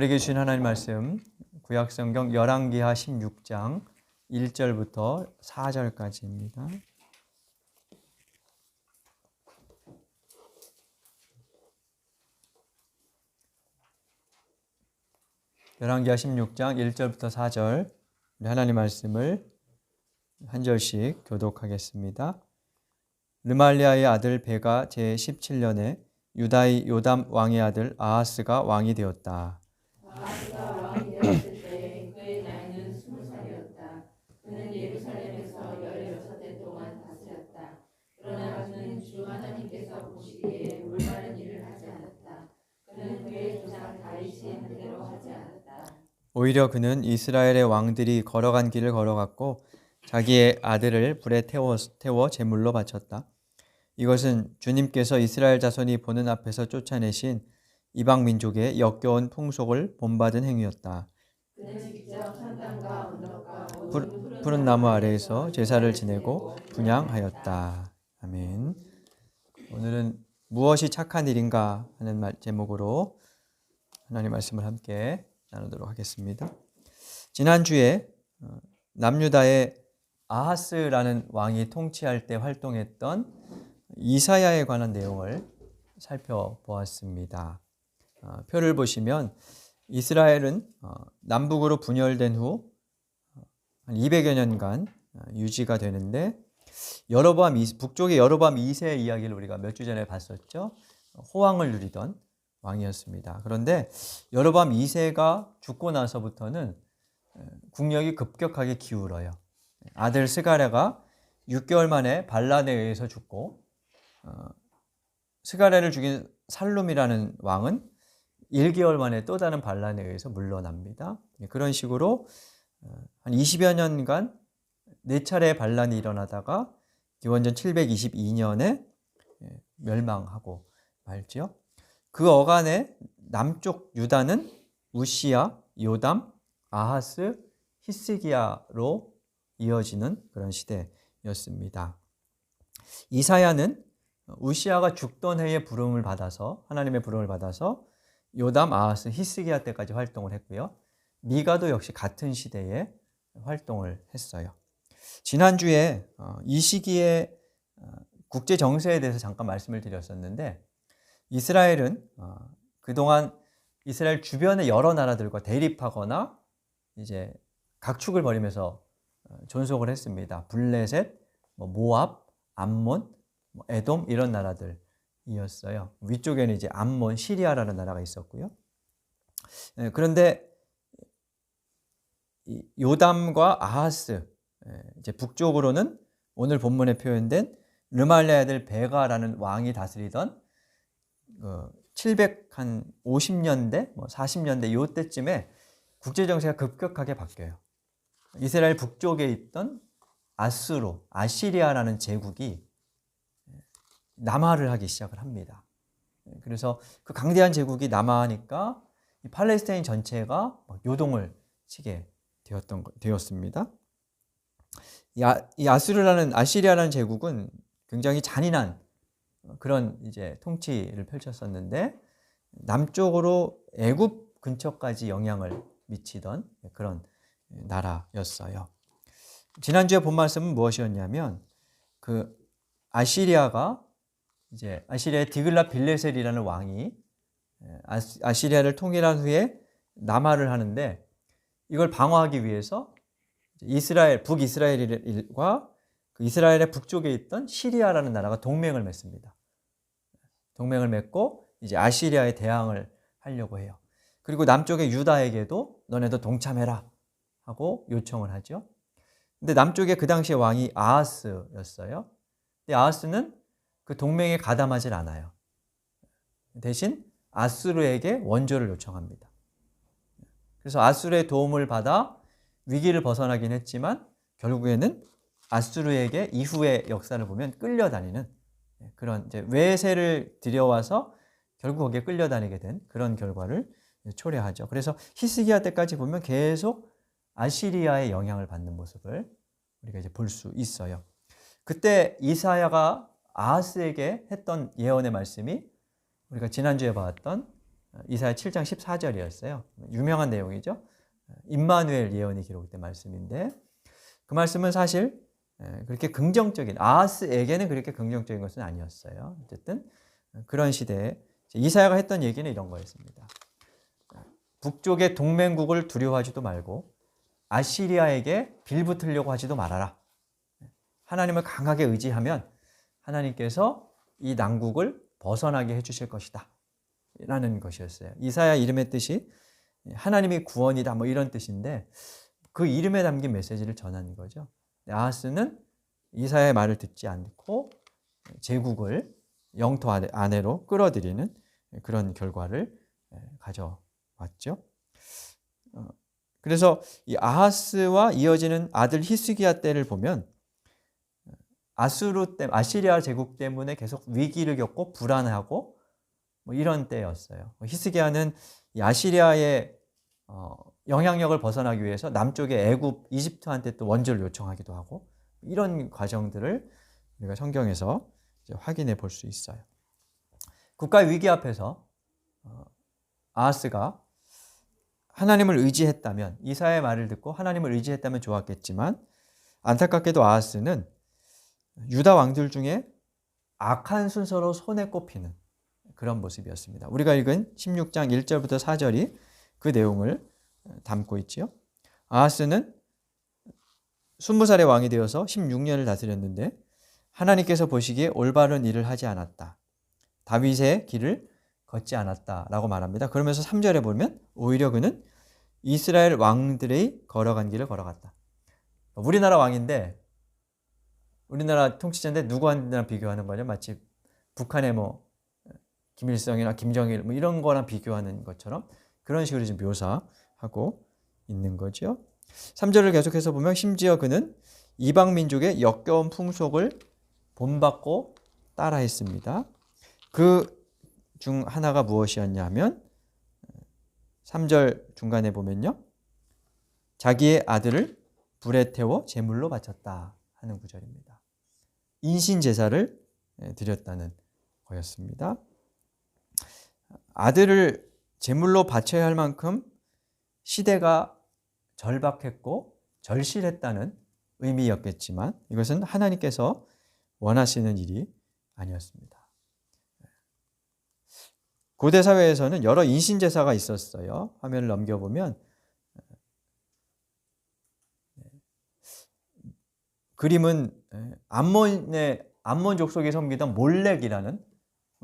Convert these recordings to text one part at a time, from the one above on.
우리에게 주신 하나님 말씀 구약성경 열왕기하 16장 1절부터 4절까지입니다. 열왕기하 16장 1절부터 4절 우리 하나님 말씀을 한 절씩 교독하겠습니다. 르말리아의 아들 베가 제17년에 유다의 요담 왕의 아들 아하스가 왕이 되었다. 아하스가 왕이 되었을 때 그의 나이는 20살이었다. 그는 예루살렘에서 16해 동안 다스렸다. 그러나 그는 주 하나님께서 보시기에 올바른 일을 하지 않았다. 그는 그의 조상 다윗이 한 대로 하지 않았다. 오히려 그는 이스라엘의 왕들이 걸어간 길을 걸어갔고 자기의 아들을 불에 태워 제물로 바쳤다. 이것은 주님께서 이스라엘 자손이 보는 앞에서 쫓아내신 이방 민족의 역겨운 풍속을 본받은 행위였다. 그는 직접 산당과 언덕과 푸른 나무 아래에서 제사를 지내고 분향하였다. 아멘. 오늘은 무엇이 착한 일인가 하는 제목으로 하나님 말씀을 함께 나누도록 하겠습니다. 지난주에 남유다의 아하스라는 왕이 통치할 때 활동했던 이사야에 관한 내용을 살펴보았습니다. 표를 보시면 이스라엘은 남북으로 분열된 후 한 200여 년간 유지가 되는데 북쪽의 여로보암 2세의 이야기를 우리가 몇 주 전에 봤었죠. 호황을 누리던 왕이었습니다. 그런데 여로보암 2세가 죽고 나서부터는 국력이 급격하게 기울어요. 아들 스가랴가 6개월 만에 반란에 의해서 죽고 스가랴를 죽인 살룸이라는 왕은 1개월 만에 또 다른 반란에 의해서 물러납니다. 그런 식으로 한 20여 년간 4차례의 반란이 일어나다가 기원전 722년에 멸망하고 말죠. 그 어간에 남쪽 유다는 우시야, 요담, 아하스, 히스기야로 이어지는 그런 시대였습니다. 이사야는 우시야가 죽던 해에 부름을 받아서 하나님의 부름을 받아서 요담, 아하스, 히스기야 때까지 활동을 했고요. 미가도 역시 같은 시대에 활동을 했어요. 지난주에 이 시기에 국제 정세에 대해서 잠깐 말씀을 드렸었는데 이스라엘은 그동안 이스라엘 주변의 여러 나라들과 대립하거나 이제 각축을 벌이면서 존속을 했습니다. 블레셋, 모압, 암몬, 에돔 이런 나라들이었어요. 위쪽에는 이제 암몬, 시리아라는 나라가 있었고요. 그런데 요담과 아하스, 이제 북쪽으로는 오늘 본문에 표현된 르말리아의 아들 베가라는 왕이 다스리던 750년대, 40년대 이때쯤에 국제 정세가 급격하게 바뀌어요. 이스라엘 북쪽에 있던 아시리아라는 제국이 남하를 하기 시작을 합니다. 그래서 그 강대한 제국이 남하하니까 팔레스타인 전체가 요동을 치게 되었습니다. 이 아시리아라는 제국은 굉장히 잔인한 그런 이제 통치를 펼쳤었는데 남쪽으로 애굽 근처까지 영향을 미치던 그런 나라였어요. 지난주에 본 말씀은 무엇이었냐면 그 아시리아가 이제 아시리아의 디글랏 빌레셀이라는 왕이 아시리아를 통일한 후에 남하를 하는데 이걸 방어하기 위해서 북이스라엘과 그 이스라엘의 북쪽에 있던 시리아라는 나라가 동맹을 맺습니다. 동맹을 맺고 이제 아시리아에 대항을 하려고 해요. 그리고 남쪽의 유다에게도 너네도 동참해라 하고 요청을 하죠. 근데 남쪽에 그 당시의 왕이 아하스였어요. 근데 아하스는 그 동맹에 가담하질 않아요. 대신 아수르에게 원조를 요청합니다. 그래서 아수르의 도움을 받아 위기를 벗어나긴 했지만 결국에는 아수르에게 이후의 역사를 보면 끌려다니는 그런 이제 외세를 들여와서 결국 거기에 끌려다니게 된 그런 결과를 초래하죠. 그래서 히스기야 때까지 보면 계속 아시리아의 영향을 받는 모습을 우리가 이제 볼 수 있어요. 그때 이사야가 아하스에게 했던 예언의 말씀이 우리가 지난주에 봤던 이사야 7장 14절이었어요. 유명한 내용이죠. 임마누엘 예언이 기록된 말씀인데 그 말씀은 사실 그렇게 긍정적인 아하스에게는 그렇게 긍정적인 것은 아니었어요. 어쨌든 그런 시대에 이사야가 했던 얘기는 이런 거였습니다. 북쪽의 동맹국을 두려워하지도 말고 아시리아에게 빌붙으려고 하지도 말아라. 하나님을 강하게 의지하면 하나님께서 이 난국을 벗어나게 해주실 것이다 라는 것이었어요. 이사야 이름의 뜻이 하나님이 구원이다 뭐 이런 뜻인데 그 이름에 담긴 메시지를 전하는 거죠. 아하스는 이사야의 말을 듣지 않고 제국을 영토 안으로 끌어들이는 그런 결과를 가져왔죠. 그래서 이 아하스와 이어지는 아들 히스기야 때를 보면 아시리아 제국 때문에 계속 위기를 겪고 불안하고 뭐 이런 때였어요. 히스기야는 이 아시리아의 영향력을 벗어나기 위해서 남쪽의 애굽, 이집트한테 또 원조를 요청하기도 하고 이런 과정들을 우리가 성경에서 이제 확인해 볼 수 있어요. 국가의 위기 앞에서 아하스가 하나님을 의지했다면 이사야의 말을 듣고 하나님을 의지했다면 좋았겠지만 안타깝게도 아하스는 유다 왕들 중에 악한 순서로 손에 꼽히는 그런 모습이었습니다. 우리가 읽은 16장 1절부터 4절이 그 내용을 담고 있지요. 아하스는 20살의 왕이 되어서 16년을 다스렸는데 하나님께서 보시기에 올바른 일을 하지 않았다. 다윗의 길을 걷지 않았다라고 말합니다. 그러면서 3절에 보면 오히려 그는 이스라엘 왕들의 걸어간 길을 걸어갔다. 우리나라 왕인데 우리나라 통치자인데 누구한테나 비교하는 거죠. 마치 북한의 뭐 김일성이나 김정일 뭐 이런 거랑 비교하는 것처럼 그런 식으로 지금 묘사하고 있는 거죠. 3절을 계속해서 보면 심지어 그는 이방 민족의 역겨운 풍속을 본받고 따라했습니다. 그 중 하나가 무엇이었냐면 3절 중간에 보면요. 자기의 아들을 불에 태워 제물로 바쳤다 하는 구절입니다. 인신 제사를 드렸다는 거였습니다. 아들을 제물로 바쳐야 할 만큼 시대가 절박했고 절실했다는 의미였겠지만 이것은 하나님께서 원하시는 일이 아니었습니다. 고대 사회에서는 여러 인신 제사가 있었어요. 화면을 넘겨보면 그림은 암몬 족속이 섬기던 몰렉이라는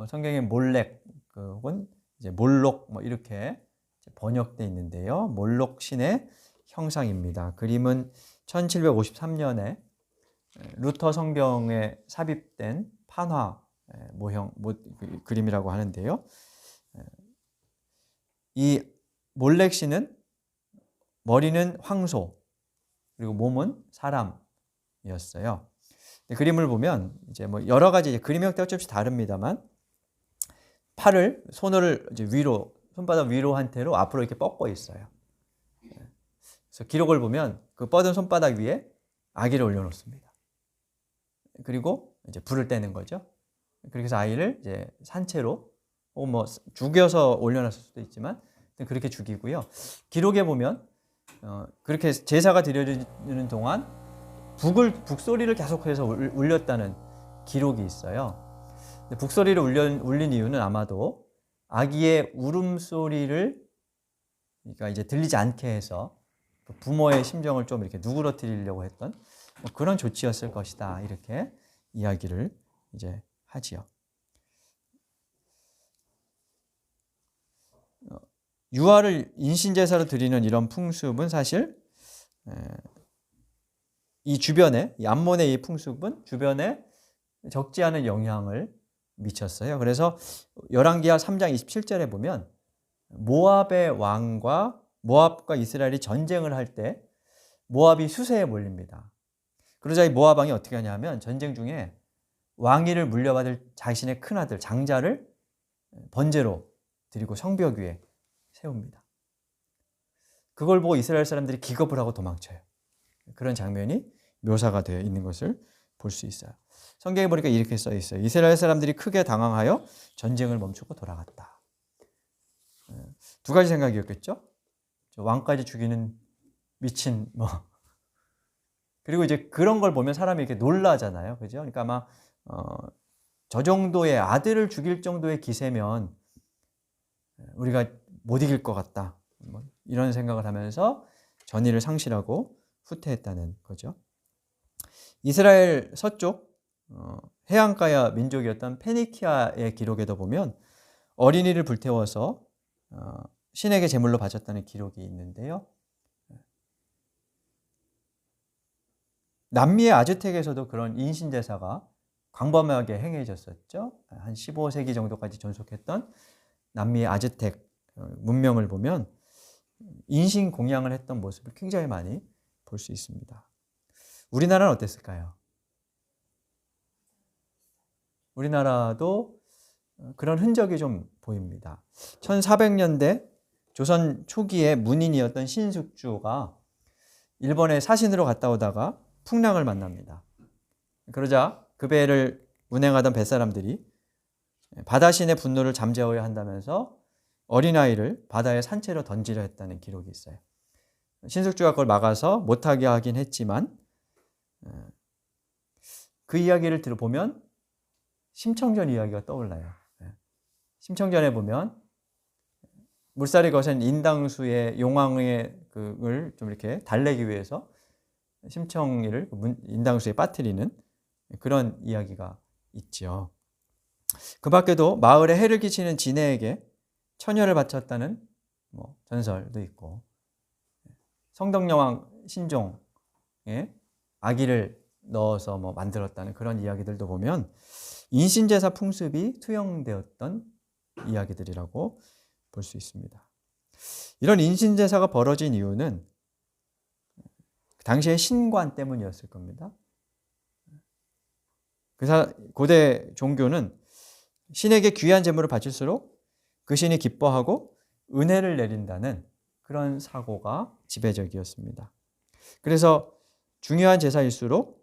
성경에 몰렉 혹은 이제 몰록 뭐 이렇게 번역되어 있는데요. 몰록 신의 형상입니다. 그림은 1753년에 루터 성경에 삽입된 판화 모형 그림이라고 하는데요. 이 몰렉 신은 머리는 황소 그리고 몸은 사람이었어요. 그림을 보면 이제 뭐 여러 가지 이제 그림 형태가 조금씩 다릅니다만 손을 이제 위로 손바닥 위로 한 채로 앞으로 이렇게 뻗고 있어요. 그래서 기록을 보면 그 뻗은 손바닥 위에 아기를 올려놓습니다. 그리고 이제 불을 떼는 거죠. 그렇게 해서 아이를 이제 산채로 혹은 뭐 죽여서 올려놨을 수도 있지만 그렇게 죽이고요. 기록에 보면 그렇게 제사가 드려지는 동안 북소리를 계속해서 울렸다는 기록이 있어요. 북소리를 울린 이유는 아마도 아기의 울음소리를 그러니까 이제 들리지 않게 해서 부모의 심정을 좀 이렇게 누그러뜨리려고 했던 그런 조치였을 것이다. 이렇게 이야기를 이제 하지요. 유아를 인신제사로 드리는 이런 풍습은 사실 이 주변에 이 암몬의 이 풍습은 주변에 적지 않은 영향을 미쳤어요. 그래서 열왕기하 3장 27절에 보면 모압과 이스라엘이 전쟁을 할 때 모압이 수세에 몰립니다. 그러자 이 모압 왕이 어떻게 하냐면 전쟁 중에 왕위를 물려받을 자신의 큰아들 장자를 번제로 드리고 성벽 위에 세웁니다. 그걸 보고 이스라엘 사람들이 기겁을 하고 도망쳐요. 그런 장면이 묘사가 되어 있는 것을 볼 수 있어요. 성경에 보니까 이렇게 써 있어요. 이스라엘 사람들이 크게 당황하여 전쟁을 멈추고 돌아갔다. 두 가지 생각이었겠죠. 왕까지 죽이는 미친 뭐. 그리고 이제 그런 걸 보면 사람이 이렇게 놀라잖아요. 그죠? 그러니까 아마 저 정도의 아들을 죽일 정도의 기세면 우리가 못 이길 것 같다. 뭐 이런 생각을 하면서 전의를 상실하고 후퇴했다는 거죠. 이스라엘 서쪽 해안가야 민족이었던 페니키아의 기록에도 보면 어린이를 불태워서 신에게 제물로 바쳤다는 기록이 있는데요. 남미의 아즈텍에서도 그런 인신제사가 광범위하게 행해졌었죠. 한 15세기 정도까지 존속했던 남미의 아즈텍 문명을 보면 인신 공양을 했던 모습을 굉장히 많이 볼 수 있습니다. 우리나라는 어땠을까요? 우리나라도 그런 흔적이 좀 보입니다. 1400년대 조선 초기에 문인이었던 신숙주가 일본에 사신으로 갔다 오다가 풍랑을 만납니다. 그러자 그 배를 운행하던 뱃사람들이 바다신의 분노를 잠재워야 한다면서 어린아이를 바다에 산채로 던지려 했다는 기록이 있어요. 신숙주가 그걸 막아서 못하게 하긴 했지만 그 이야기를 들어보면 심청전 이야기가 떠올라요. 심청전에 보면 물살이 거센 인당수의 용왕의 그걸 좀 이렇게 달래기 위해서 심청이를 인당수에 빠뜨리는 그런 이야기가 있죠. 그 밖에도 마을에 해를 끼치는 지네에게 처녀를 바쳤다는 전설도 있고, 성덕여왕 신종에 아기를 넣어서 만들었다는 그런 이야기들도 보면 인신제사 풍습이 투영되었던 이야기들이라고 볼 수 있습니다. 이런 인신제사가 벌어진 이유는 당시의 신관 때문이었을 겁니다. 고대 종교는 신에게 귀한 제물을 바칠수록 그 신이 기뻐하고 은혜를 내린다는 그런 사고가 지배적이었습니다. 그래서 중요한 제사일수록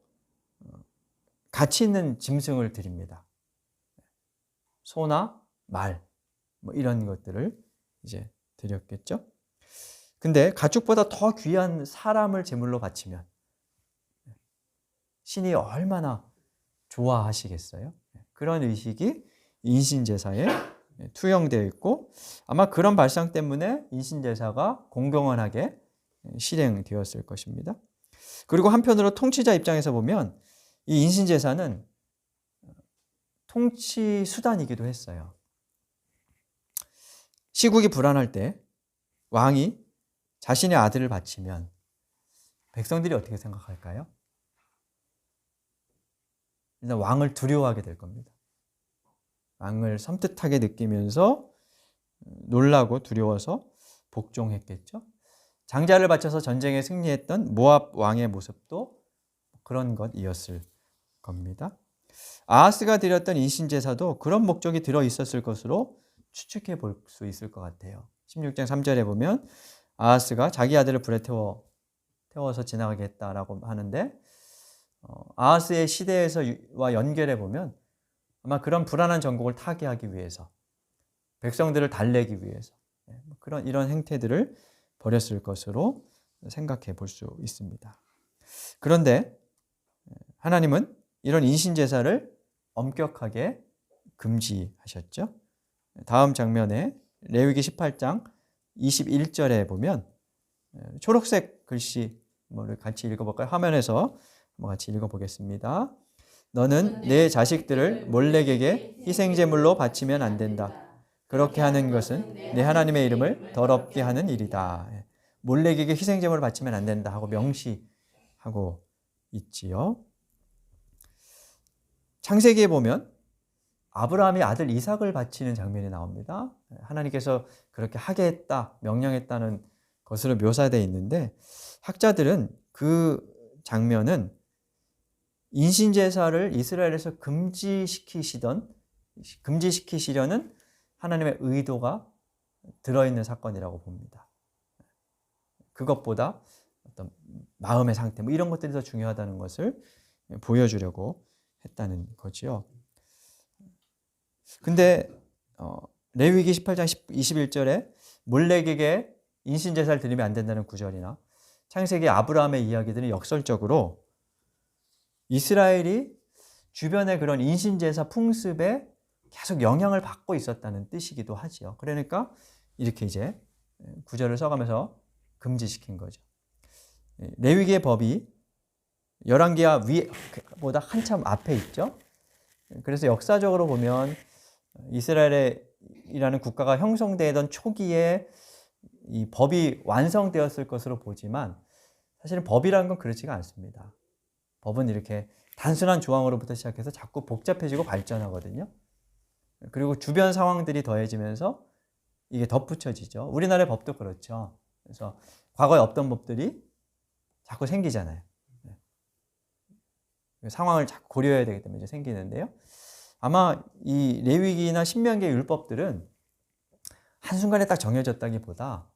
가치 있는 짐승을 드립니다. 소나 말 이런 것들을 이제 드렸겠죠. 근데 가축보다 더 귀한 사람을 제물로 바치면 신이 얼마나 좋아하시겠어요? 그런 의식이 인신제사에 투영되어 있고, 아마 그런 발상 때문에 인신제사가 공공연하게 실행되었을 것입니다. 그리고 한편으로 통치자 입장에서 보면 이 인신제사는 통치 수단이기도 했어요. 시국이 불안할 때 왕이 자신의 아들을 바치면 백성들이 어떻게 생각할까요? 일단 왕을 두려워하게 될 겁니다. 왕을 섬뜩하게 느끼면서 놀라고 두려워서 복종했겠죠. 장자를 바쳐서 전쟁에 승리했던 모압 왕의 모습도 그런 것이었을 겁니다. 아하스가 드렸던 인신제사도 그런 목적이 들어있었을 것으로 추측해 볼 수 있을 것 같아요. 16장 3절에 보면 아하스가 자기 아들을 불에 태워서 지나가게 했다라고 하는데, 아하스의 시대에서와 연결해 보면 아마 그런 불안한 전국을 타개하기 위해서, 백성들을 달래기 위해서 이런 행태들을 벌였을 것으로 생각해 볼 수 있습니다. 그런데 하나님은 이런 인신제사를 엄격하게 금지하셨죠. 다음 장면에 레위기 18장 21절에 보면 초록색 글씨를 같이 읽어볼까요? 화면에서 같이 읽어보겠습니다. 너는 내 자식들을 몰렉에게 희생제물로 바치면 안 된다. 그렇게 하는 것은 내 하나님의 이름을 더럽게 하는 일이다. 몰렉에게 희생제물을 바치면 안 된다 하고 명시하고 있지요. 창세기에 보면 아브라함이 아들 이삭을 바치는 장면이 나옵니다. 하나님께서 그렇게 하게 했다, 명령했다는 것으로 묘사되어 있는데, 학자들은 그 장면은 인신제사를 이스라엘에서 금지시키시려는 하나님의 의도가 들어있는 사건이라고 봅니다. 그것보다 어떤 마음의 상태 이런 것들이 더 중요하다는 것을 보여주려고 했다는 거지요. 근데 레위기 18장 21절에 몰렉에게 인신제사를 드리면 안 된다는 구절이나 창세기 아브라함의 이야기들은 역설적으로 이스라엘이 주변의 그런 인신제사 풍습에 계속 영향을 받고 있었다는 뜻이기도 하지요. 그러니까 이렇게 이제 구절을 써가면서 금지시킨 거죠. 레위기의 법이 열왕기하 위보다 한참 앞에 있죠. 그래서 역사적으로 보면 이스라엘이라는 국가가 형성되던 초기에 이 법이 완성되었을 것으로 보지만 사실은 법이라는 건 그렇지가 않습니다. 법은 이렇게 단순한 조항으로부터 시작해서 자꾸 복잡해지고 발전하거든요. 그리고 주변 상황들이 더해지면서 이게 덧붙여지죠. 우리나라의 법도 그렇죠. 그래서 과거에 없던 법들이 자꾸 생기잖아요. 상황을 자꾸 고려해야 되기 때문에 이제 생기는데요. 아마 이 레위기나 신명기의 율법들은 한순간에 딱 정해졌다기보다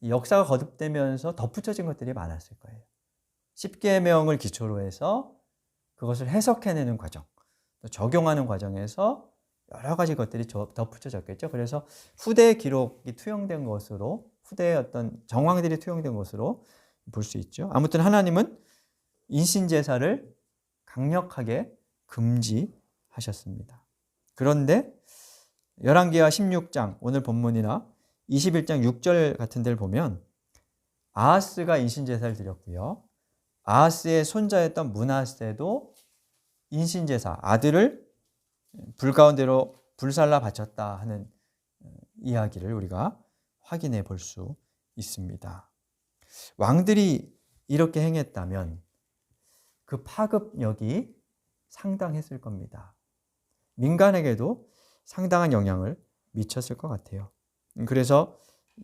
이 역사가 거듭되면서 덧붙여진 것들이 많았을 거예요. 십계명을 기초로 해서 그것을 해석해내는 과정, 또 적용하는 과정에서 여러 가지 것들이 덧붙여졌겠죠. 그래서 후대의 기록이 투영된 것으로, 후대의 어떤 정황들이 투영된 것으로 볼 수 있죠. 아무튼 하나님은 인신제사를 강력하게 금지하셨습니다. 그런데 열왕기하 16장 오늘 본문이나 21장 6절 같은 데를 보면 아하스가 인신제사를 드렸고요. 아하스의 손자였던 므낫세도 인신제사, 아들을 불 가운데로 불살라 바쳤다 하는 이야기를 우리가 확인해 볼 수 있습니다. 왕들이 이렇게 행했다면 그 파급력이 상당했을 겁니다. 민간에게도 상당한 영향을 미쳤을 것 같아요. 그래서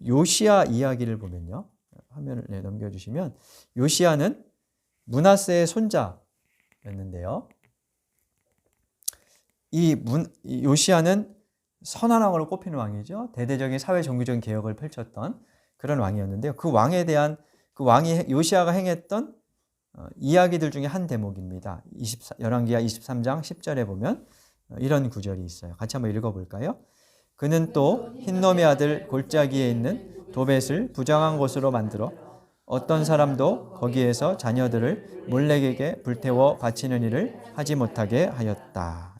요시야 이야기를 보면요. 화면을 넘겨주시면 요시야는 므낫세의 손자였는데요. 이 요시야는 선한 왕으로 꼽히는 왕이죠. 대대적인 사회 종교적인 개혁을 펼쳤던 그런 왕이었는데요. 그 왕이 요시야가 행했던 이야기들 중에 한 대목입니다. 열왕기하 23장 10절에 보면 이런 구절이 있어요. 같이 한번 읽어볼까요? 그는 또 흰놈의 아들 골짜기에 있는 도벳을 부정한 곳으로 만들어 어떤 사람도 거기에서 자녀들을 몰렉에게 불태워 바치는 일을 하지 못하게 하였다.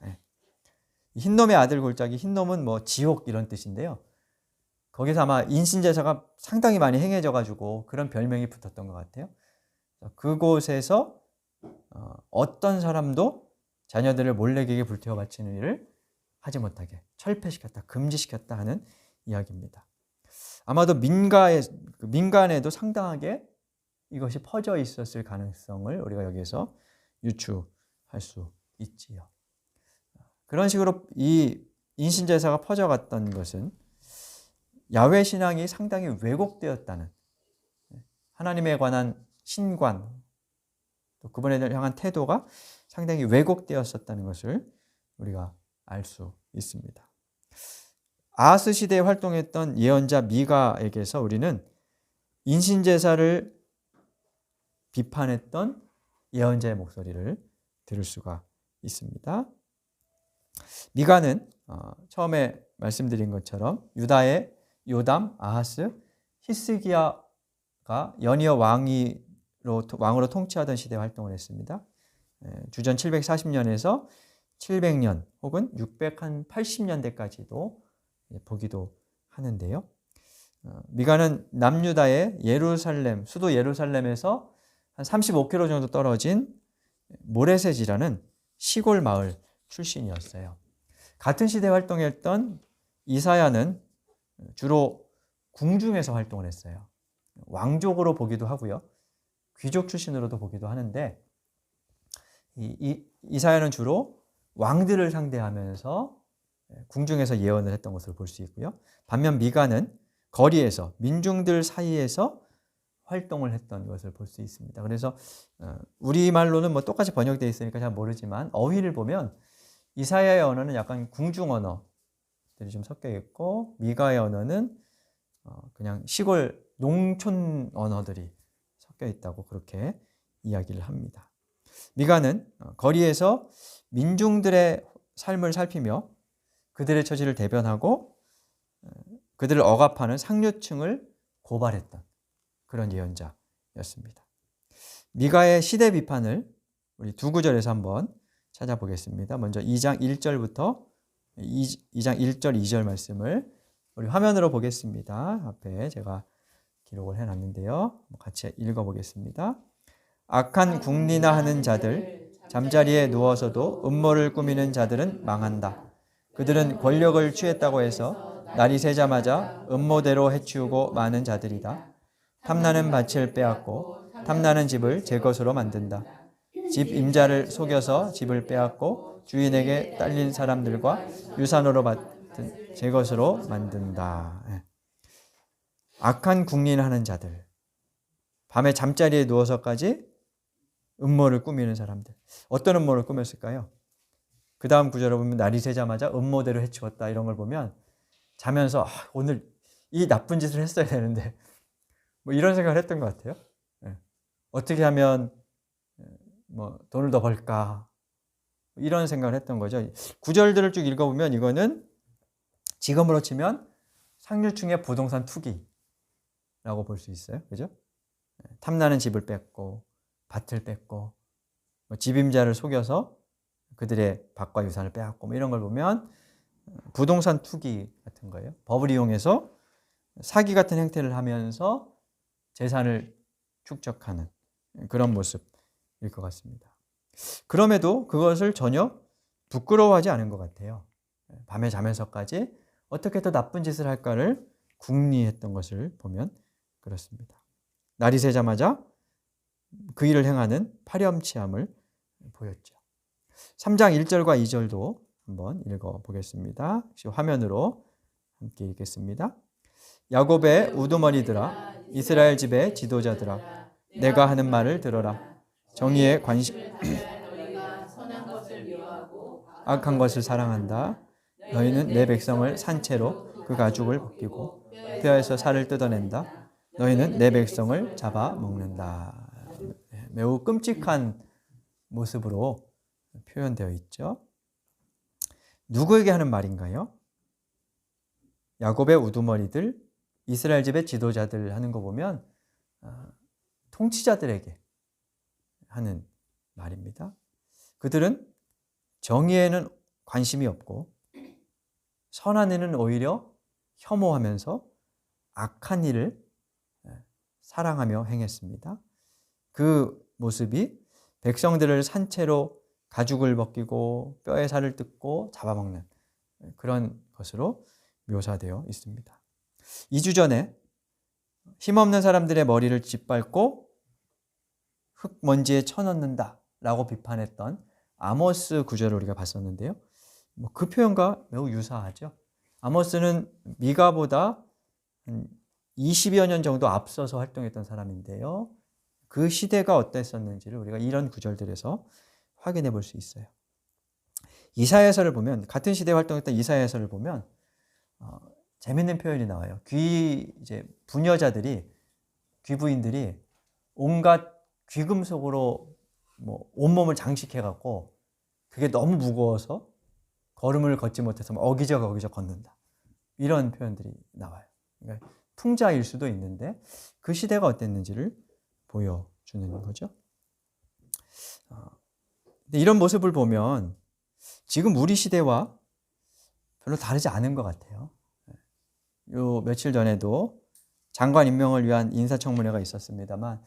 흰놈의 아들 골짜기, 흰놈은 뭐 지옥 이런 뜻인데요. 거기서 아마 인신제사가 상당히 많이 행해져 가지고 그런 별명이 붙었던 것 같아요. 그곳에서 어떤 사람도 자녀들을 몰렉에게 불태워 바치는 일을 하지 못하게 철폐시켰다, 금지시켰다 하는 이야기입니다. 아마도 민간에도 상당하게 이것이 퍼져 있었을 가능성을 우리가 여기에서 유추할 수 있지요. 그런 식으로 이 인신제사가 퍼져갔던 것은 야훼 신앙이 상당히 왜곡되었다는, 하나님에 관한 신관, 또 그분을 향한 태도가 상당히 왜곡되었었다는 것을 우리가 알 수 있습니다. 아하스 시대에 활동했던 예언자 미가에게서 우리는 인신제사를 비판했던 예언자의 목소리를 들을 수가 있습니다. 미가는 처음에 말씀드린 것처럼 유다의 요담, 아하스, 히스기야가 연이어 왕으로 통치하던 시대에 활동을 했습니다. 주전 740년에서 700년 혹은 680년대까지도 보기도 하는데요. 미가는 남유다의 예루살렘, 수도 예루살렘에서 한 35km 정도 떨어진 모레셋이라는 시골 마을 출신이었어요. 같은 시대에 활동했던 이사야는 주로 궁중에서 활동을 했어요. 왕족으로 보기도 하고요. 귀족 출신으로도 보기도 하는데 이사야는 주로 왕들을 상대하면서 궁중에서 예언을 했던 것을 볼 수 있고요. 반면 미가는 거리에서 민중들 사이에서 활동을 했던 것을 볼 수 있습니다. 그래서 우리말로는 뭐 똑같이 번역되어 있으니까 잘 모르지만 어휘를 보면 이사야의 언어는 약간 궁중 언어들이 좀 섞여 있고 미가의 언어는 그냥 시골 농촌 언어들이 섞여 있다고 그렇게 이야기를 합니다. 미가는 거리에서 민중들의 삶을 살피며 그들의 처지를 대변하고 그들을 억압하는 상류층을 고발했던 그런 예언자였습니다. 미가의 시대 비판을 우리 두 구절에서 한번 찾아보겠습니다. 먼저 2장 1절부터 2장 1절 2절 말씀을 우리 화면으로 보겠습니다. 앞에 제가 기록을 해놨는데요. 같이 읽어보겠습니다. 악한 궁리나 하는 자들, 잠자리에 누워서도 음모를 꾸미는 자들은 망한다. 그들은 권력을 취했다고 해서 날이 새자마자 음모대로 해치우고 마는 자들이다. 탐나는 밭을 빼앗고 탐나는 집을 제 것으로 만든다. 집 임자를 속여서 집을 빼앗고 주인에게 딸린 사람들과 유산으로 받은 제 것으로 만든다. 악한 궁리하는 자들, 밤에 잠자리에 누워서까지 음모를 꾸미는 사람들. 어떤 음모를 꾸몄을까요? 그 다음 구절을 보면 날이 새자마자 음모대로 해치웠다 이런 걸 보면 자면서 오늘 이 나쁜 짓을 했어야 되는데 뭐 이런 생각을 했던 것 같아요. 어떻게 하면 뭐 돈을 더 벌까 이런 생각을 했던 거죠. 구절들을 쭉 읽어보면 이거는 지금으로 치면 상류층의 부동산 투기라고 볼 수 있어요. 그죠? 탐나는 집을 뺏고 밭을 뺏고 집임자를 속여서 그들의 밭과 유산을 빼앗고 뭐 이런 걸 보면 부동산 투기 같은 거예요. 법을 이용해서 사기 같은 행태를 하면서 재산을 축적하는 그런 모습일 것 같습니다. 그럼에도 그것을 전혀 부끄러워하지 않은 것 같아요. 밤에 자면서까지 어떻게 더 나쁜 짓을 할까를 궁리했던 것을 보면 그렇습니다. 날이 새자마자 그 일을 행하는 파렴치함을 보였죠. 3장 1절과 2절도 한번 읽어보겠습니다. 화면으로 함께 읽겠습니다. 야곱의 우두머리들아, 이스라엘 집의 지도자들아, 내가 하는 말을 들어라. 정의에 관심 악한 것을 사랑한다. 너희는 내 백성을 산채로 그 가죽을 벗기고 뼈에서 살을 뜯어낸다. 너희는 내 백성을 잡아먹는다. 매우 끔찍한 모습으로 표현되어 있죠. 누구에게 하는 말인가요? 야곱의 우두머리들, 이스라엘 집의 지도자들 하는 거 보면 통치자들에게 하는 말입니다. 그들은 정의에는 관심이 없고 선한 일은 오히려 혐오하면서 악한 일을 사랑하며 행했습니다. 그 모습이 백성들을 산채로 가죽을 벗기고 뼈에 살을 뜯고 잡아먹는 그런 것으로 묘사되어 있습니다. 2주 전에 힘없는 사람들의 머리를 짓밟고 흙먼지에 쳐넣는다 라고 비판했던 아모스 구절을 우리가 봤었는데요. 그 표현과 매우 유사하죠. 아모스는 미가보다 20여 년 정도 앞서서 활동했던 사람인데요. 그 시대가 어땠었는지를 우리가 이런 구절들에서 확인해 볼 수 있어요. 이사야서를 보면, 같은 시대에 활동했던 이사야서를 보면 재밌는 표현이 나와요. 부녀자들이, 귀부인들이 온갖 귀금속으로 온몸을 장식해 갖고 그게 너무 무거워서 걸음을 걷지 못해서 어기적 걷는다. 이런 표현들이 나와요. 그러니까 풍자일 수도 있는데 그 시대가 어땠는지를 보여주는 거죠. 근데 이런 모습을 보면 지금 우리 시대와 별로 다르지 않은 것 같아요. 요 며칠 전에도 장관 임명을 위한 인사청문회가 있었습니다만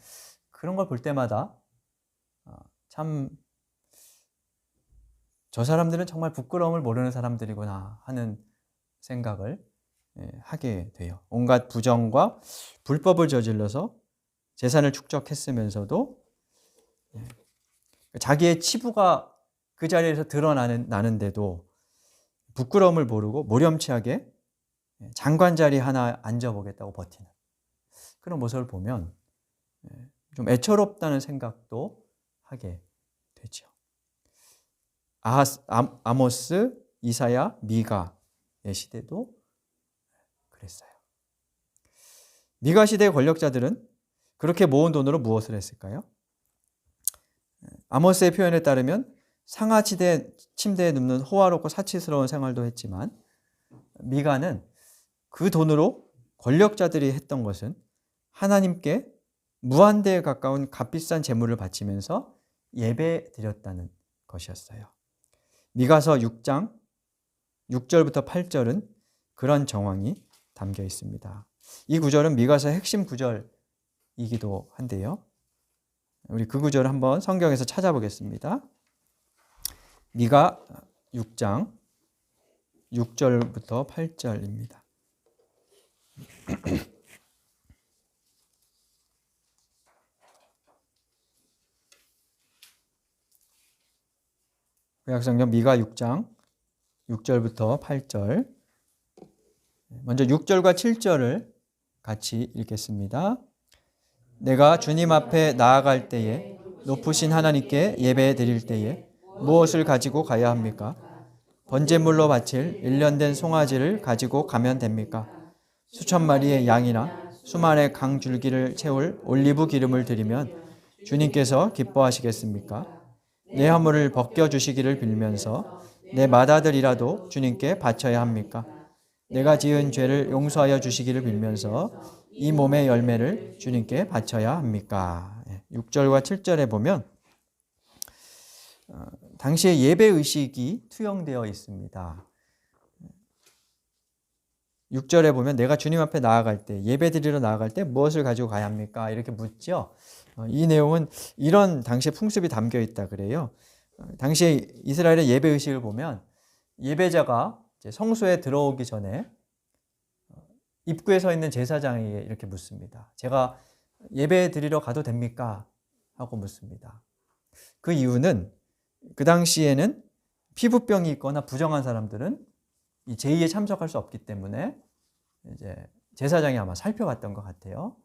그런 걸 볼 때마다 참 저 사람들은 정말 부끄러움을 모르는 사람들이구나 하는 생각을 하게 돼요. 온갖 부정과 불법을 저질러서 재산을 축적했으면서도 자기의 치부가 그 자리에서 드러나는데도 부끄러움을 모르고 모렴치하게 장관 자리 하나 앉아보겠다고 버티는 그런 모습을 보면 좀 애처롭다는 생각도 하게 되죠. 아모스, 이사야, 미가의 시대도 그랬어요. 미가 시대의 권력자들은 그렇게 모은 돈으로 무엇을 했을까요? 아모스의 표현에 따르면 상하 침대에 눕는 호화롭고 사치스러운 생활도 했지만 미가는 그 돈으로 권력자들이 했던 것은 하나님께 무한대에 가까운 값비싼 제물을 바치면서 예배 드렸다는 것이었어요. 미가서 6장 6절부터 8절은 그런 정황이 담겨 있습니다. 이 구절은 미가서의 핵심 구절이기도 한데요. 우리 그 구절을 한번 성경에서 찾아보겠습니다. 미가 6장 6절부터 8절입니다. 구약성경 미가 6장 6절부터 8절. 먼저 6절과 7절을 같이 읽겠습니다. 내가 주님 앞에 나아갈 때에 높으신 하나님께 예배 드릴 때에 무엇을 가지고 가야 합니까? 번제물로 바칠 1년 된 송아지를 가지고 가면 됩니까? 수천 마리의 양이나 수만의 강줄기를 채울 올리브 기름을 드리면 주님께서 기뻐하시겠습니까? 내 허물을 벗겨주시기를 빌면서 내 맏아들이라도 주님께 바쳐야 합니까? 내가 지은 죄를 용서하여 주시기를 빌면서 이 몸의 열매를 주님께 바쳐야 합니까? 6절과 7절에 보면 당시의 예배의식이 투영되어 있습니다. 6절에 보면 내가 주님 앞에 나아갈 때, 예배 드리러 나아갈 때 무엇을 가지고 가야 합니까? 이렇게 묻죠. 이 내용은 이런 당시의 풍습이 담겨 있다 그래요. 당시에 이스라엘의 예배의식을 보면 예배자가 이제 성소에 들어오기 전에 입구에 서 있는 제사장에게 이렇게 묻습니다. 제가 예배 드리러 가도 됩니까? 하고 묻습니다. 그 이유는 그 당시에는 피부병이 있거나 부정한 사람들은 이 제의에 참석할 수 없기 때문에 이제 제사장이 아마 살펴봤던 것 같아요.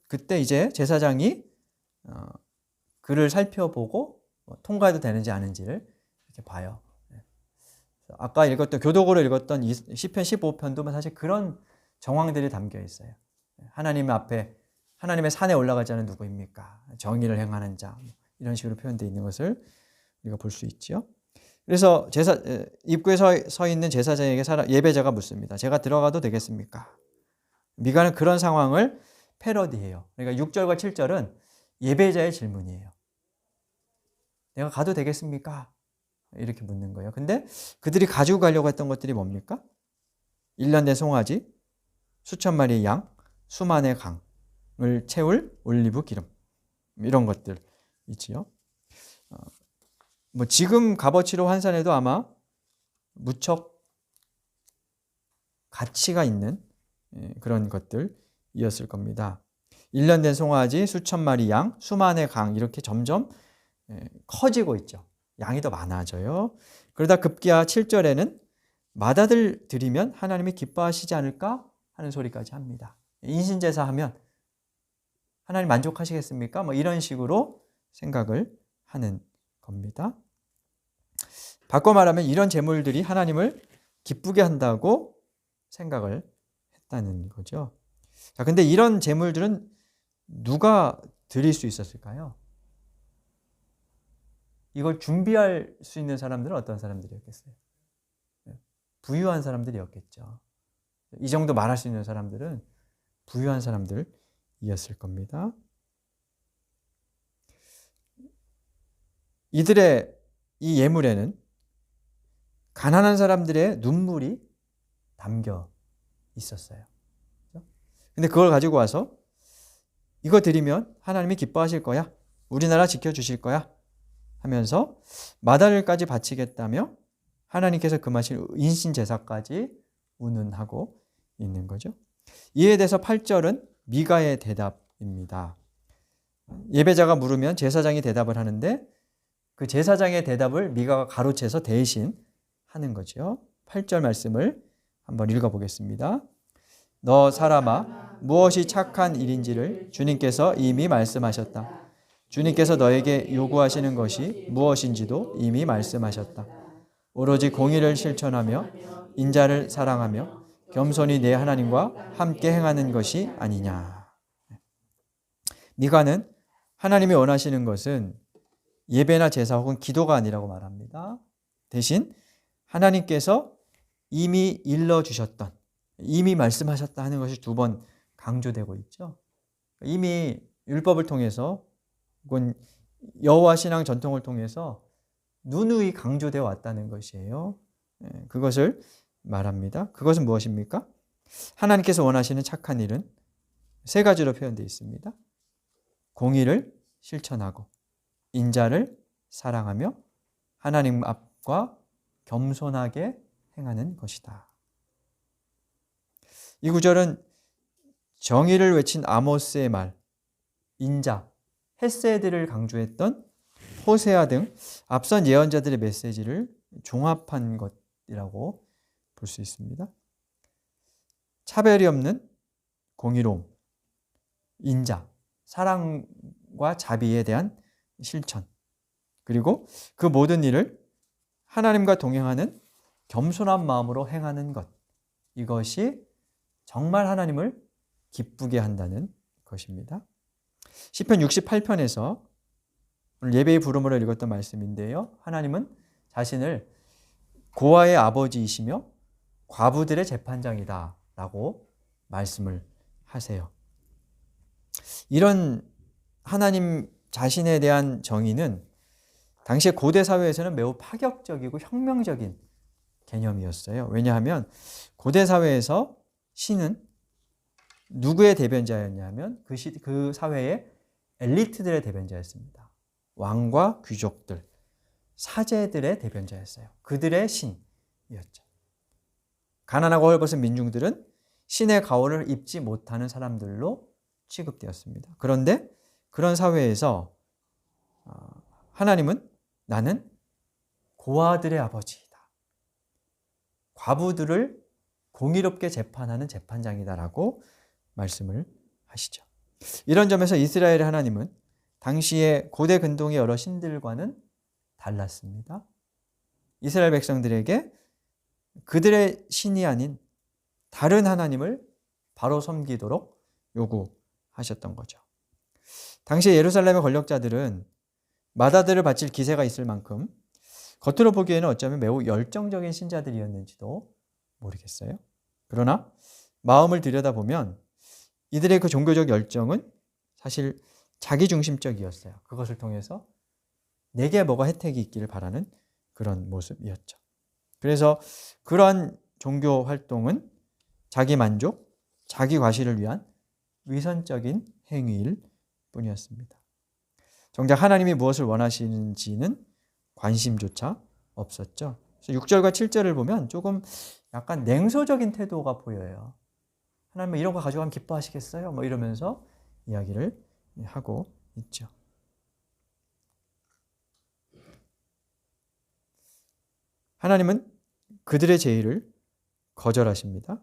그때 이제 제사장이 그를 살펴보고 통과해도 되는지 아닌지를 이렇게 봐요. 아까 읽었던 교독으로 읽었던 시편 15편도 사실 그런 정황들이 담겨 있어요. 하나님 앞에 하나님의 산에 올라가지 않은 누구입니까? 정의를 행하는 자 이런 식으로 표현되어 있는 것을 우리가 볼 수 있죠. 그래서 입구에 서 있는 제사장에게 예배자가 묻습니다. 제가 들어가도 되겠습니까? 미가는 그런 상황을 패러디해요. 그러니까 6절과 7절은 예배자의 질문이에요. 내가 가도 되겠습니까? 이렇게 묻는 거예요. 근데 그들이 가지고 가려고 했던 것들이 뭡니까? 1년 된 송아지, 수천 마리의 양, 수만의 강을 채울 올리브 기름 이런 것들 있지요. 지금 값어치로 환산해도 아마 무척 가치가 있는 그런 것들이었을 겁니다. 1년 된 송아지, 수천 마리 양, 수만의 강 이렇게 점점 커지고 있죠. 양이 더 많아져요. 그러다 급기야 7절에는 맏아들 드리면 하나님이 기뻐하시지 않을까 하는 소리까지 합니다. 인신제사 하면 하나님 만족하시겠습니까? 이런 식으로 생각을 하는 겁니다. 바꿔 말하면 이런 제물들이 하나님을 기쁘게 한다고 생각을 했다는 거죠. 자, 근데 이런 제물들은 누가 드릴 수 있었을까요? 이걸 준비할 수 있는 사람들은 어떤 사람들이었겠어요? 부유한 사람들이었겠죠. 이 정도 말할 수 있는 사람들은 부유한 사람들이었을 겁니다. 이들의 이 예물에는 가난한 사람들의 눈물이 담겨 있었어요. 근데 그걸 가지고 와서 이거 드리면 하나님이 기뻐하실 거야. 우리나라 지켜주실 거야. 하면서 맏아들까지 바치겠다며 하나님께서 금하실 인신제사까지 운운하고 있는 거죠. 이에 대해서 8절은 미가의 대답입니다. 예배자가 물으면 제사장이 대답을 하는데 그 제사장의 대답을 미가가 가로채서 대신 하는 거죠. 8절 말씀을 한번 읽어보겠습니다. 너 사람아 무엇이 착한 일인지를 주님께서 이미 말씀하셨다. 주님께서 너에게 요구하시는 것이 무엇인지도 이미 말씀하셨다. 오로지 공의를 실천하며 인자를 사랑하며 겸손히 내 하나님과 함께 행하는 것이 아니냐. 미가는 하나님이 원하시는 것은 예배나 제사 혹은 기도가 아니라고 말합니다. 대신 하나님께서 이미 일러주셨던, 이미 말씀하셨다 하는 것이 두 번 강조되고 있죠. 이미 율법을 통해서 혹은 여호와 신앙 전통을 통해서 누누이 강조되어 왔다는 것이에요. 그것을 말합니다. 그것은 무엇입니까? 하나님께서 원하시는 착한 일은 세 가지로 표현되어 있습니다. 공의를 실천하고 인자를 사랑하며 하나님 앞과 겸손하게 행하는 것이다. 이 구절은 정의를 외친 아모스의 말, 인자, 헤세드를 강조했던 호세아 등 앞선 예언자들의 메시지를 종합한 것이라고 볼 수 있습니다. 차별이 없는 공의로움, 인자, 사랑과 자비에 대한 실천, 그리고 그 모든 일을 하나님과 동행하는 겸손한 마음으로 행하는 것, 이것이 정말 하나님을 기쁘게 한다는 것입니다. 시편 68편에서 오늘 예배의 부름으로 읽었던 말씀인데요. 하나님은 자신을 고아의 아버지이시며 과부들의 재판장이다 라고 말씀을 하세요. 이런 하나님 자신에 대한 정의는 당시의 고대 사회에서는 매우 파격적이고 혁명적인 개념이었어요. 왜냐하면 고대 사회에서 신은 누구의 대변자였냐면 그 사회의 엘리트들의 대변자였습니다. 왕과 귀족들, 사제들의 대변자였어요. 그들의 신이었죠. 가난하고 헐벗은 민중들은 신의 가호를 입지 못하는 사람들로 취급되었습니다. 그런데 그런 사회에서 하나님은 나는 고아들의 아버지이다. 과부들을 공의롭게 재판하는 재판장이다라고 말씀을 하시죠. 이런 점에서 이스라엘의 하나님은 당시의 고대 근동의 여러 신들과는 달랐습니다. 이스라엘 백성들에게 그들의 신이 아닌 다른 하나님을 바로 섬기도록 요구하셨던 거죠. 당시 예루살렘의 권력자들은 마다들을 바칠 기세가 있을 만큼 겉으로 보기에는 어쩌면 매우 열정적인 신자들이었는지도 모르겠어요. 그러나 마음을 들여다보면 이들의 그 종교적 열정은 사실 자기중심적이었어요. 그것을 통해서 내게 뭐가 혜택이 있기를 바라는 그런 모습이었죠. 그래서 그러한 종교 활동은 자기 만족, 자기 과시를 위한 위선적인 행위일 뿐이었습니다. 정작 하나님이 무엇을 원하시는지는 관심조차 없었죠. 그래서 6절과 7절을 보면 조금 약간 냉소적인 태도가 보여요. 하나님은 이런 거 가져가면 기뻐하시겠어요? 뭐 이러면서 이야기를 하고 있죠. 하나님은 그들의 제의를 거절하십니다.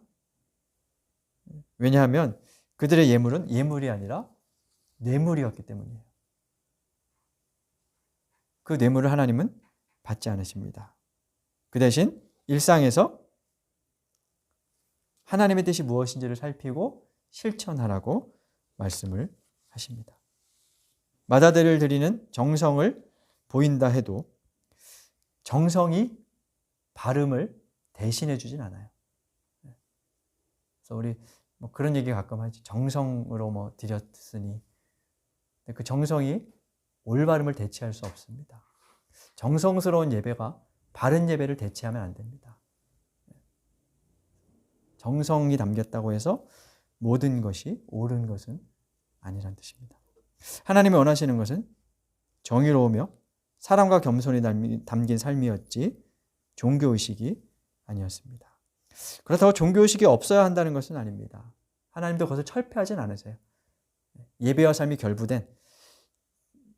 왜냐하면 그들의 예물은 예물이 아니라 뇌물이었기 때문이에요. 그 뇌물을 하나님은 받지 않으십니다. 그 대신 일상에서 하나님의 뜻이 무엇인지를 살피고 실천하라고 말씀을 하십니다. 마다들을 드리는 정성을 보인다 해도 정성이 발음을 대신해 주진 않아요. 그래서 우리 뭐 그런 얘기 가끔 하지. 정성으로 뭐 드렸으니. 그 정성이 올바름을 대체할 수 없습니다. 정성스러운 예배가 바른 예배를 대체하면 안 됩니다. 정성이 담겼다고 해서 모든 것이 옳은 것은 아니란 뜻입니다. 하나님이 원하시는 것은 정의로우며 사랑과 겸손이 담긴 삶이었지 종교의식이 아니었습니다. 그렇다고 종교의식이 없어야 한다는 것은 아닙니다. 하나님도 그것을 철폐하진 않으세요. 예배와 삶이 결부된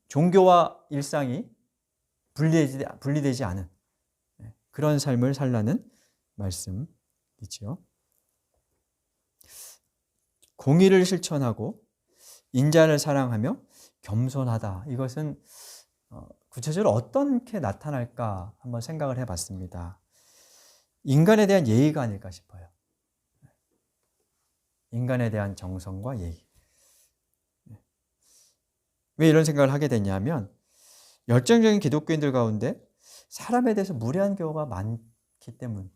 종교와 일상이 분리되지 않은 그런 삶을 살라는 말씀이지요. 공의를 실천하고 인자를 사랑하며 겸손하다. 이것은 구체적으로 어떻게 나타날까 한번 생각을 해봤습니다. 인간에 대한 예의가 아닐까 싶어요. 인간에 대한 정성과 예의. 왜 이런 생각을 하게 됐냐면 열정적인 기독교인들 가운데 사람에 대해서 무례한 경우가 많기 때문이에요.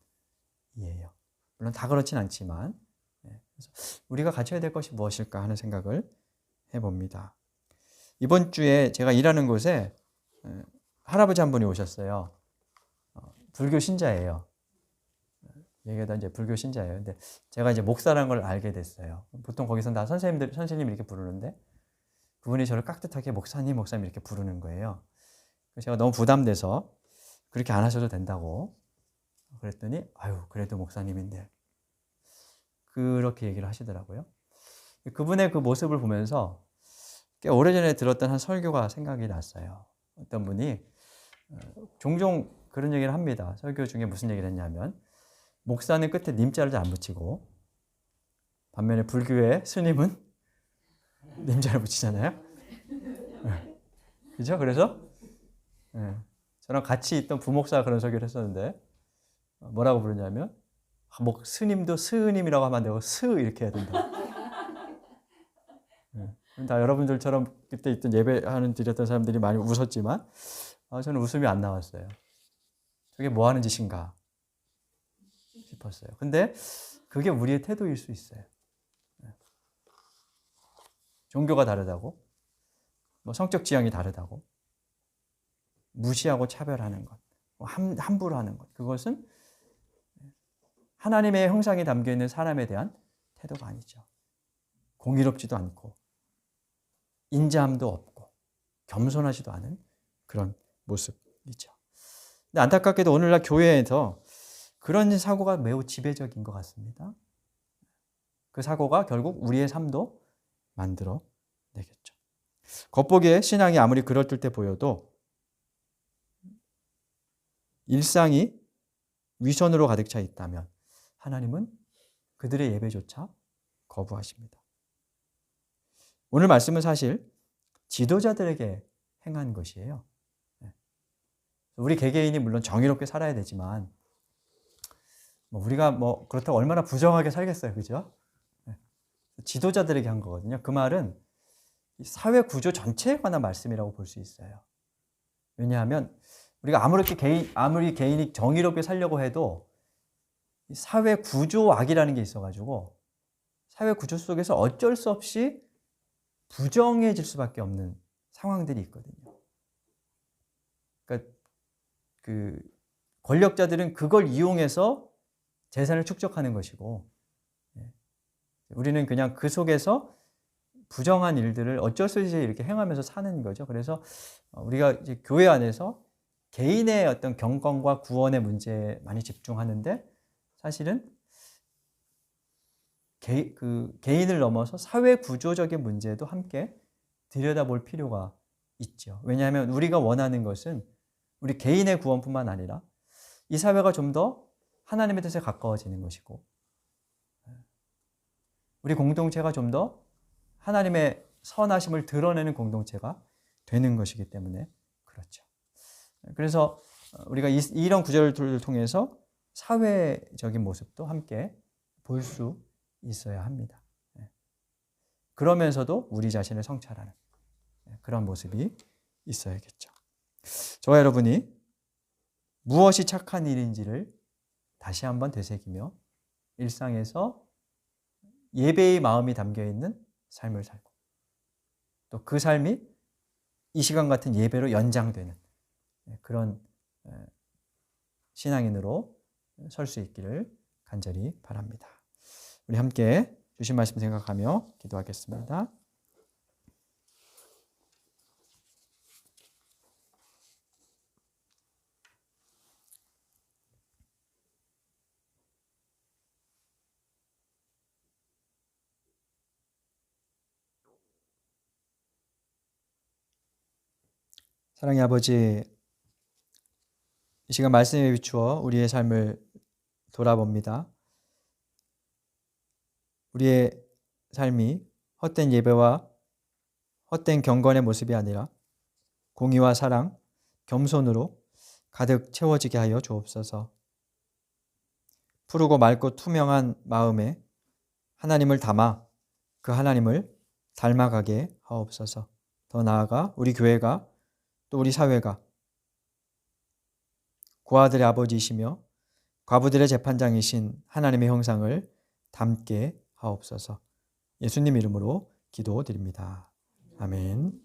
이에요. 물론 다 그렇진 않지만 그래서 우리가 갖춰야 될 것이 무엇일까 하는 생각을 해봅니다. 이번 주에 제가 일하는 곳에 할아버지 한 분이 오셨어요. 불교 신자예요. 얘기하다 이제 불교 신자예요. 근데 제가 이제 목사라는 걸 알게 됐어요. 보통 거기서 다 선생님 이렇게 부르는데 그분이 저를 깍듯하게 목사님 이렇게 부르는 거예요. 그래서 제가 너무 부담돼서 그렇게 안 하셔도 된다고 그랬더니 아유 그래도 목사님인데 그렇게 얘기를 하시더라고요. 그분의 그 모습을 보면서 꽤 오래전에 들었던 한 설교가 생각이 났어요. 어떤 분이 종종 그런 얘기를 합니다. 설교 중에 무슨 얘기를 했냐면 목사는 끝에 님자를 잘 안 붙이고 반면에 불교의 스님은 님자를 붙이잖아요. 그죠? 그래서 저랑 같이 있던 부목사가 그런 설교를 했었는데 뭐라고 부르냐면 스님도 스님이라고 하면 안 되고 스 이렇게 해야 된다. 다 여러분들처럼 그때 있던 예배하는 드렸던 사람들이 많이 웃었지만 저는 웃음이 안 나왔어요. 저게 뭐 하는 짓인가 싶었어요. 근데 그게 우리의 태도일 수 있어요. 종교가 다르다고, 뭐 성적 지향이 다르다고, 무시하고 차별하는 것, 함부로 하는 것, 그것은 하나님의 형상이 담겨 있는 사람에 대한 태도가 아니죠. 공의롭지도 않고, 인자함도 없고, 겸손하지도 않은 그런 모습이죠. 근데 안타깝게도 오늘날 교회에서 그런 사고가 매우 지배적인 것 같습니다. 그 사고가 결국 우리의 삶도 만들어 내겠죠. 겉보기에 신앙이 아무리 그럴듯해 보여도 일상이 위선으로 가득 차 있다면 하나님은 그들의 예배조차 거부하십니다. 오늘 말씀은 사실 지도자들에게 행한 것이에요. 우리 개개인이 물론 정의롭게 살아야 되지만 우리가 그렇다고 얼마나 부정하게 살겠어요, 그죠? 지도자들에게 한 거거든요. 그 말은 사회 구조 전체에 관한 말씀이라고 볼 수 있어요. 왜냐하면 우리가 아무리 개인이 정의롭게 살려고 해도 사회 구조 악이라는 게 있어가지고 사회 구조 속에서 어쩔 수 없이 부정해질 수밖에 없는 상황들이 있거든요. 그러니까 그 권력자들은 그걸 이용해서 재산을 축적하는 것이고 우리는 그냥 그 속에서 부정한 일들을 어쩔 수 없이 이렇게 행하면서 사는 거죠. 그래서 우리가 이제 교회 안에서 개인의 어떤 경건과 구원의 문제에 많이 집중하는데 사실은 개인을 넘어서 사회 구조적인 문제도 함께 들여다볼 필요가 있죠. 왜냐하면 우리가 원하는 것은 우리 개인의 구원뿐만 아니라 이 사회가 좀 더 하나님의 뜻에 가까워지는 것이고 우리 공동체가 좀 더 하나님의 선하심을 드러내는 공동체가 되는 것이기 때문에 그렇죠. 그래서 우리가 이런 구절들을 통해서 사회적인 모습도 함께 볼 수 있어야 합니다. 그러면서도 우리 자신을 성찰하는 그런 모습이 있어야겠죠. 저와 여러분이 무엇이 착한 일인지를 다시 한번 되새기며 일상에서 예배의 마음이 담겨있는 삶을 살고 또 그 삶이 이 시간 같은 예배로 연장되는 그런 신앙인으로 설 수 있기를 간절히 바랍니다. 우리 함께 주신 말씀 생각하며 기도하겠습니다. 사랑의 아버지, 이 시간 말씀에 비추어 우리의 삶을 돌아봅니다. 우리의 삶이 헛된 예배와 헛된 경건의 모습이 아니라 공의와 사랑, 겸손으로 가득 채워지게 하여 주옵소서. 푸르고 맑고 투명한 마음에 하나님을 담아 그 하나님을 닮아가게 하옵소서. 더 나아가 우리 교회가 또 우리 사회가 고아들의 아버지이시며 과부들의 재판장이신 하나님의 형상을 닮게 하옵소서. 예수님 이름으로 기도드립니다. 아멘.